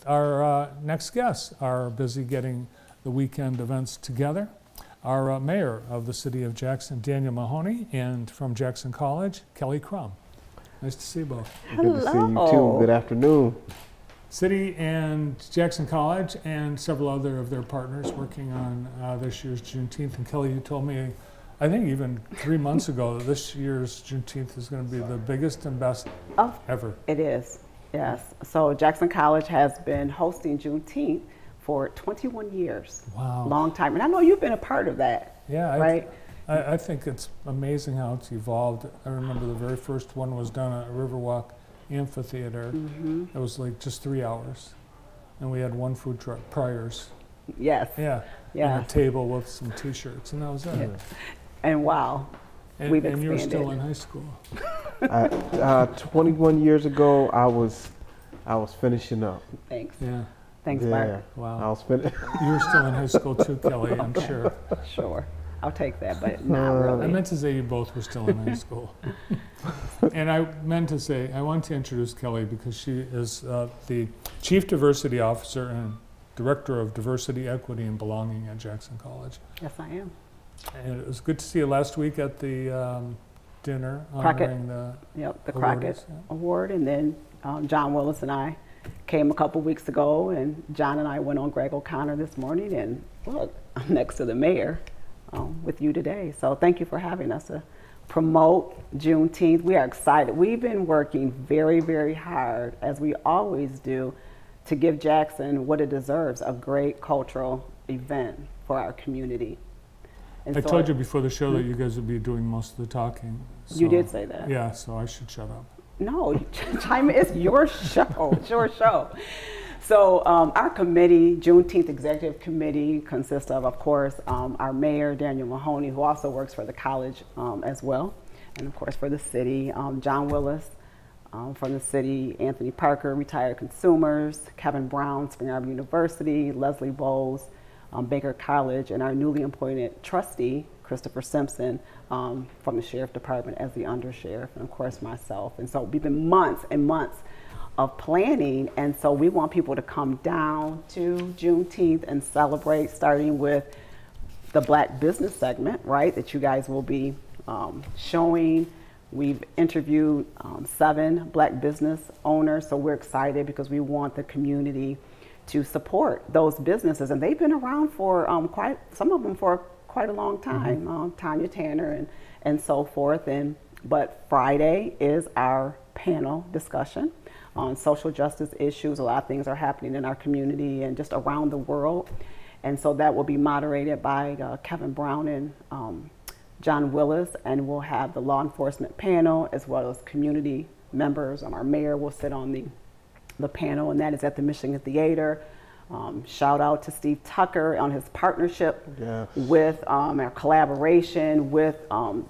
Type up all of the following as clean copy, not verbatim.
our next guests are busy getting the weekend events together. Our mayor of the city of Jackson, Daniel Mahoney, and from Jackson College, Kelly Crum. Nice to see you both. Hello. Good to see you too. Good afternoon. City and Jackson College and several other of their partners working on this year's Juneteenth. And Kelly, you told me, I think even 3 months ago, that this year's Juneteenth is going to be the biggest and best ever. It is, yes. So Jackson College has been hosting Juneteenth for 21 years. Wow. Long time. And I know you've been a part of that. Yeah. Right? I think it's amazing how it's evolved. I remember the very first one was done at Riverwalk Amphitheater. It was like just 3 hours. And we had one food truck, Priors. Yes. Yeah. Yeah. And a table with some t-shirts, and that was it. Yeah. And wow. We've expanded. And you were still in high school. 21 years ago, I was finishing up. Thanks. Yeah. Thanks, yeah. Mark. Wow. I was You were still in high school too, Kelly, I'm sure. Sure. I'll take that, but not really. I meant to say you both were still in high school. And I meant to say, I want to introduce Kelly because she is the Chief Diversity Officer and Director of Diversity, Equity, and Belonging at Jackson College. Yes, I am. And it was good to see you last week at the dinner honoring the Crockett Award. And then John Willis and I came a couple weeks ago, and John and I went on Greg O'Connor this morning, and look, I'm next to the mayor with you today. So thank you for having us to promote Juneteenth. We are excited. We've been working very, very hard, as we always do, to give Jackson what it deserves, a great cultural event for our community. And I told you before the show that you guys would be doing most of the talking. So, you did say that. Yeah, so I should shut up. No, chime in. It's your show. It's your show. So our committee, Juneteenth Executive Committee, consists of course, our mayor, Daniel Mahoney, who also works for the college as well, and of course for the city, John Willis from the city, Anthony Parker, retired consumers, Kevin Brown, Spring Arbor University, Leslie Bowles, Baker College, and our newly appointed trustee, Christopher Simpson, from the Sheriff Department as the undersheriff, and of course myself. And so we've been months and months of planning, and so we want people to come down to Juneteenth and celebrate, starting with the Black Business segment, right, that you guys will be showing. We've interviewed 7 Black business owners, so we're excited because we want the community to support those businesses, and they've been around for some of them for quite a long time. Tanya Tanner and so forth. But Friday is our panel discussion on social justice issues. A lot of things are happening in our community and just around the world, and so that will be moderated by Kevin Brown and John Willis, and we'll have the law enforcement panel as well as community members. Our mayor will sit on the panel, and that is at the Michigan Theater. Shout out to Steve Tucker on his partnership with our collaboration with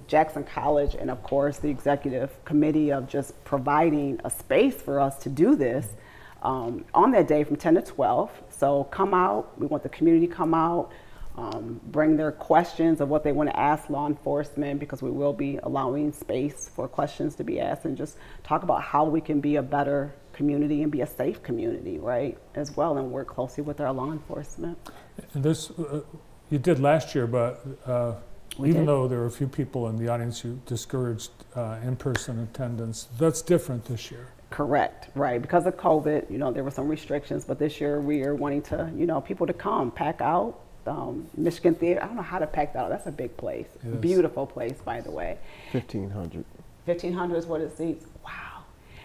Jackson College, and of course the executive committee of just providing a space for us to do this on that day from 10 to 12. So come out. We want the community to come out, bring their questions of what they want to ask law enforcement, because we will be allowing space for questions to be asked, and just talk about how we can be a better community and be a safe community, right, as well, and work closely with our law enforcement. And this you did last year, but even though there were a few people in the audience, you discouraged in-person attendance. That's different this year. Correct, right, because of COVID, there were some restrictions, but this year we are wanting to, people to come, pack out. Michigan Theater, I don't know how to pack that out. That's a big place. Beautiful place, by the way. 1,500. 1,500 is what it seats. Wow.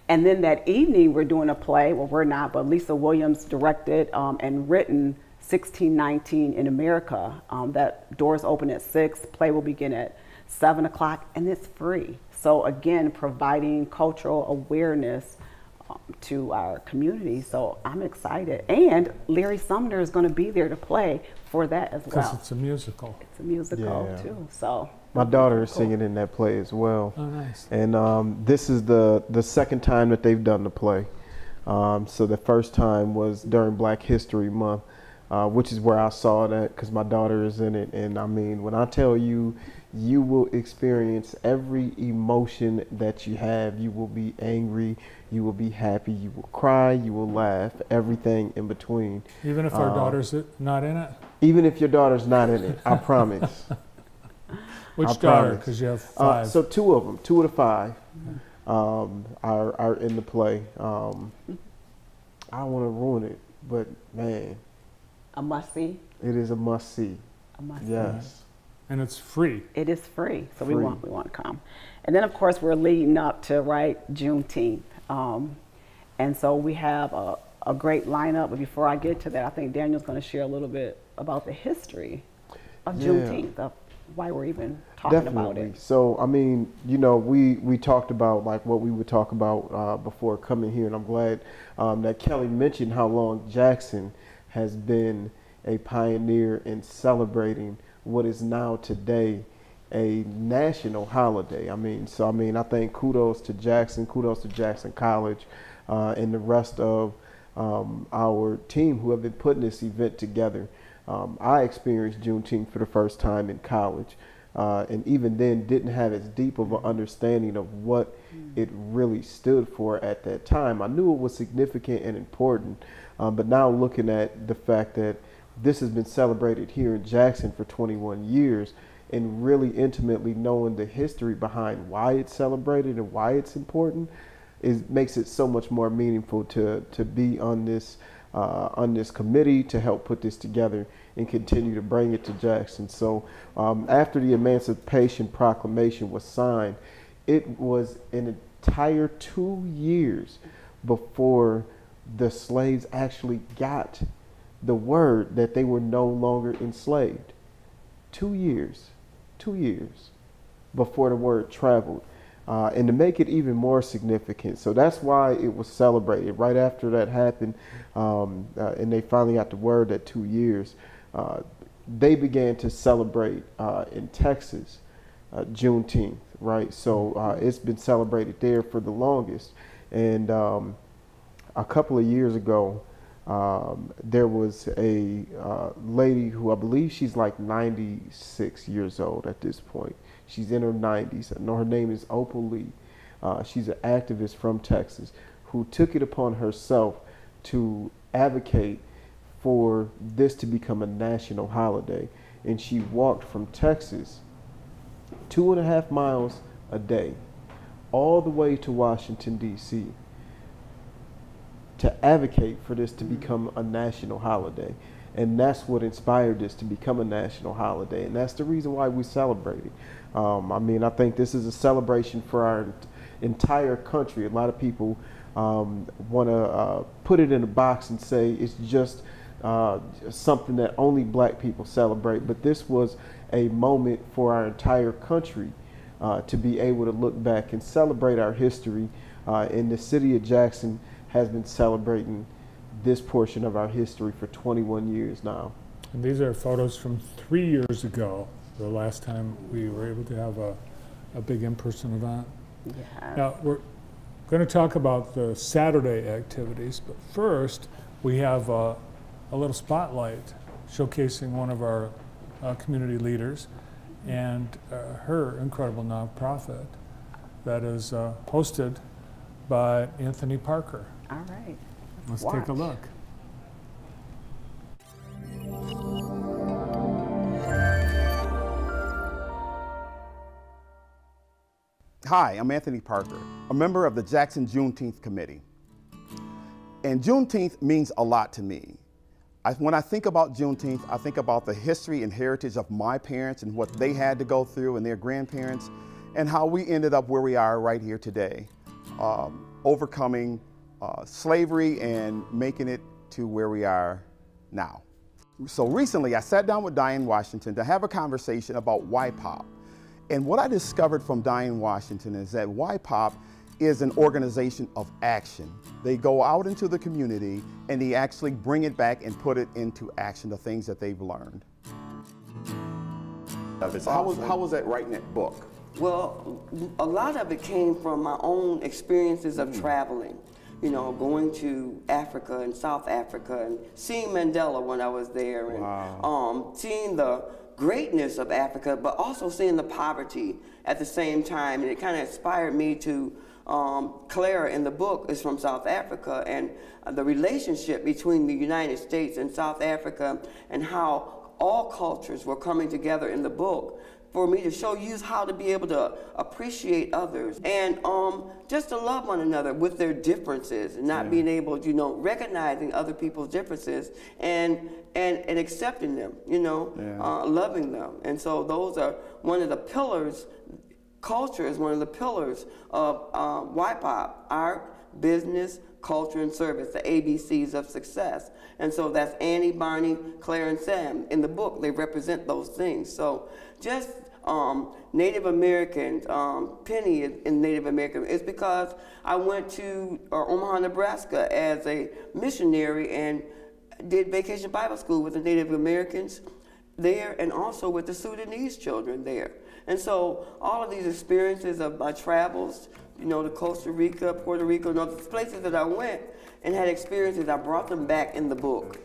And then that evening, we're doing a play. Well, we're not, but Lisa Williams directed and written 1619 in America. That doors open at 6. Play will begin at 7 o'clock, and it's free. So again, providing cultural awareness to our community. So I'm excited. And Larry Sumner is going to be there to play for that as well. Because it's a musical. It's a musical too. So my daughter is singing in that play as well. Oh, nice. And this is the second time that they've done the play. So the first time was during Black History Month, which is where I saw that, because my daughter is in it. And I mean, when I tell you, you will experience every emotion that you have. You will be angry, you will be happy, you will cry, you will laugh, everything in between. Even if our daughter's not in it? Even if your daughter's not in it, I promise. Which daughter? Because you have 5. So 2 of them, 2 of the 5 are in the play. I don't want to ruin it, but man. A must-see? It is a must-see. A must-see. Yes. And it's free. It is free, so Free. we want to come. And then, of course, we're leading up to, Juneteenth. And so we have a great lineup. But before I get to that, I think Daniel's going to share a little bit about the history of Juneteenth, of why we're even talking about it. So, I mean, you know, we talked about like what we would talk about before coming here, and I'm glad that Kelly mentioned how long Jackson has been a pioneer in celebrating what is now today a national holiday. I think kudos to Jackson College, and the rest of our team who have been putting this event together. I experienced Juneteenth for the first time in college, and even then didn't have as deep of an understanding of what it really stood for at that time. I knew it was significant and important, but now looking at the fact that this has been celebrated here in Jackson for 21 years, and really intimately knowing the history behind why it's celebrated and why it's important, makes it so much more meaningful to be on this committee to help put this together and continue to bring it to Jackson. So after the Emancipation Proclamation was signed, it was an entire 2 years before the slaves actually got the word that they were no longer enslaved. 2 years before the word traveled. And to make it even more significant, so that's why it was celebrated. Right after that happened, and they finally got the word that 2 years, they began to celebrate in Texas, Juneteenth, right? So it's been celebrated there for the longest. And a couple of years ago, there was a lady who I believe she's like 96 years old at this point. She's in her 90s. I know her name is Opal Lee. She's an activist from Texas who took it upon herself to advocate for this to become a national holiday. And she walked from Texas 2.5 miles a day all the way to Washington, D.C. to advocate for this to become a national holiday. And that's what inspired this to become a national holiday. And that's the reason why we celebrate it. I think this is a celebration for our entire country. A lot of people want to put it in a box and say it's just something that only black people celebrate. But this was a moment for our entire country to be able to look back and celebrate our history. In the city of Jackson has been celebrating this portion of our history for 21 years now. And these are photos from 3 years ago, the last time we were able to have a big in-person event. Yeah. Now, we're going to talk about the Saturday activities, but first we have a little spotlight showcasing one of our community leaders and her incredible nonprofit that is hosted by Anthony Parker. All right. Let's take a look. Hi, I'm Anthony Parker, a member of the Jackson Juneteenth Committee. And Juneteenth means a lot to me. When I think about Juneteenth, I think about the history and heritage of my parents and what they had to go through and their grandparents, and how we ended up where we are right here today, overcoming slavery and making it to where we are now. So recently I sat down with Diane Washington to have a conversation about YPOP. And what I discovered from Diane Washington is that YPOP is an organization of action. They go out into the community and they actually bring it back and put it into action, the things that they've learned. How was that writing that book? Well, a lot of it came from my own experiences of traveling. You know, going to Africa and South Africa and seeing Mandela when I was there, and seeing the greatness of Africa, but also seeing the poverty at the same time. And it kind of inspired me to, Clara in the book is from South Africa, and the relationship between the United States and South Africa and how all cultures were coming together in the book for me to show you how to be able to appreciate others and just to love one another with their differences and not being able, you know, recognizing other people's differences and accepting them, you know, loving them. And so those are one of the pillars. Culture is one of the pillars of YPOP, art, business, culture, and service, the ABCs of success. And so that's Annie, Barney, Claire, and Sam. In the book, they represent those things. So just Native Americans, Penny in Native American, is because I went to Omaha, Nebraska as a missionary and did Vacation Bible School with the Native Americans there and also with the Sudanese children there. And so all of these experiences of my travels, you know, to Costa Rica, Puerto Rico, and other places that I went and had experiences, I brought them back in the book.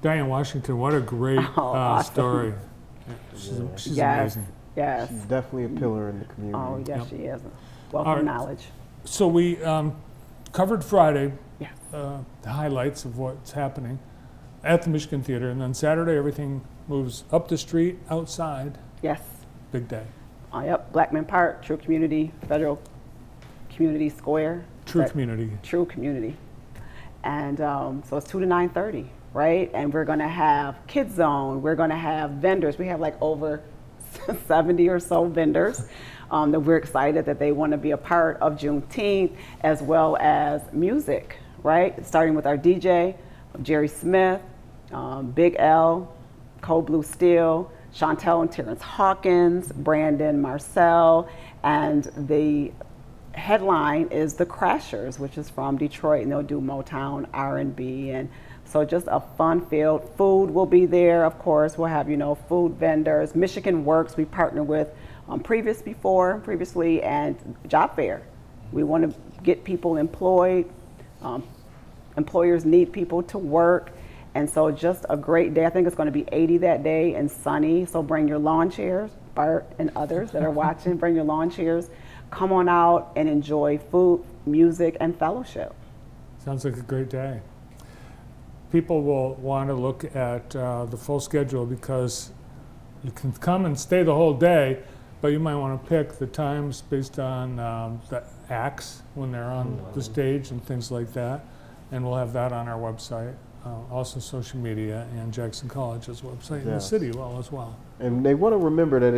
Diane Washington, what a great awesome. story. She's amazing. Yes. She's definitely a pillar in the community. Oh, yes, she is. Wealth All right. of knowledge. So we covered Friday, Yes. the highlights of what's happening at the Michigan Theater, and then Saturday everything moves up the street, outside. Yes. Big day. Yep. Blackman Park, True Community, Federal Community Square. True community. True Community. And so it's 2 to 9:30, right? And we're going to have Kids Zone. We're going to have vendors. We have like over 70 or so vendors that we're excited that they want to be a part of Juneteenth, as well as music, right? Starting with our DJ, Jerry Smith, Big L, Cold Blue Steel, Chantel and Terrence Hawkins, Brandon Marcel, and the headline is the Crashers, which is from Detroit, and they'll do Motown, R&B, and so just a fun-filled. Food will be there, of course. We'll have, you know, food vendors. Michigan Works, we partner with previously, and Job Fair. We want to get people employed. Employers need people to work. And so just a great day. I think it's going to be 80 that day and sunny. So bring your lawn chairs, Bart and others that are watching, bring your lawn chairs. Come on out and enjoy food, music, and fellowship. Sounds like a great day. People will want to look at the full schedule because you can come and stay the whole day, but you might want to pick the times based on the acts when they're on the stage and things like that. And we'll have that on our website. Also social media and Jackson College's website in the city as well. And they want to remember that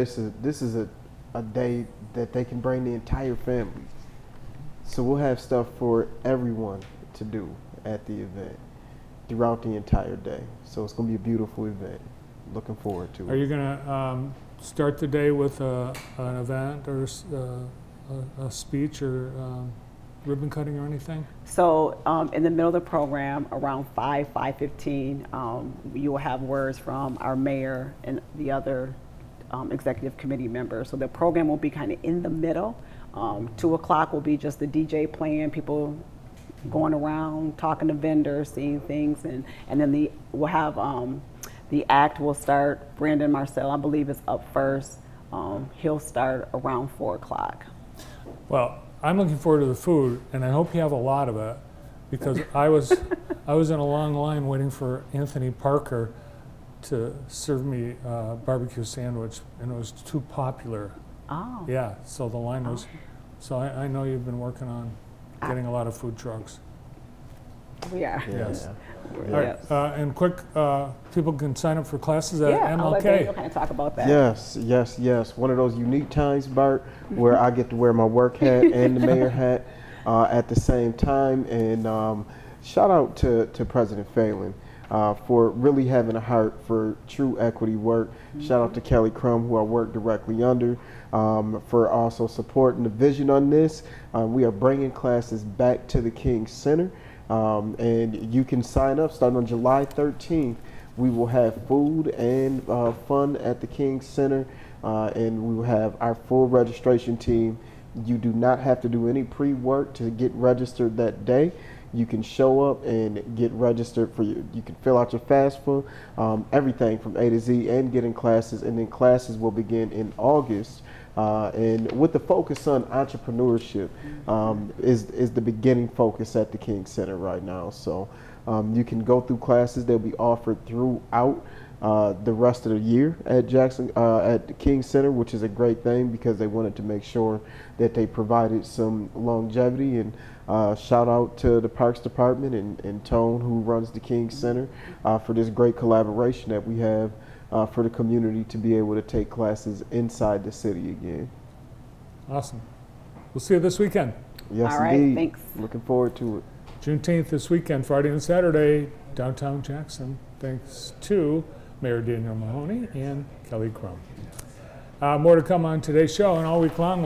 this is a day that they can bring the entire family. So we'll have stuff for everyone to do at the event throughout the entire day. So it's going to be a beautiful event. Looking forward to it. Are you going to start the day with an event or a speech or ribbon cutting or anything? So in the middle of the program, around 5:15, you will have words from our mayor and the other executive committee members. So the program will be kind of in the middle. 2 o'clock will be just the DJ playing, people going around, talking to vendors, seeing things, and then we'll have the act will start. Brandon Marcel, I believe, is up first. He'll start around 4 o'clock. Well, I'm looking forward to the food, and I hope you have a lot of it, because I was in a long line waiting for Anthony Parker to serve me a barbecue sandwich, and it was too popular. Oh. Yeah, so the line was. So I know you've been working on getting a lot of food trucks. We are. Yes. Yeah. All right, and quick, people can sign up for classes at I'll let MLK. Daniel kind of talk about that. Yes. One of those unique times, Bart, where I get to wear my work hat and the mayor hat at the same time. And shout out to President Phelan. for really having a heart for true equity work. Shout out to Kelly Crum, who I work directly under, for also supporting the vision on this. We are bringing classes back to the King Center, and you can sign up starting on July 13th. We will have food and fun at the King Center, and we will have our full registration team. You do not have to do any pre-work to get registered that day. You can show up and get registered for you. You can fill out your FAFSA, everything from A to Z, and get in classes. And then classes will begin in August. And with the focus on entrepreneurship is the beginning focus at the King Center right now. So you can go through classes. They'll be offered throughout the rest of the year at at the King Center, which is a great thing because they wanted to make sure that they provided some longevity. And shout out to the Parks Department and Tone, who runs the King Center, for this great collaboration that we have for the community to be able to take classes inside the city again. Awesome. We'll see you this weekend. Yes, All right, indeed. thanks. Looking forward to it. Juneteenth this weekend, Friday and Saturday, downtown Jackson. Thanks to Mayor Daniel Mahoney and Kelly Crum. More to come on today's show and all week long.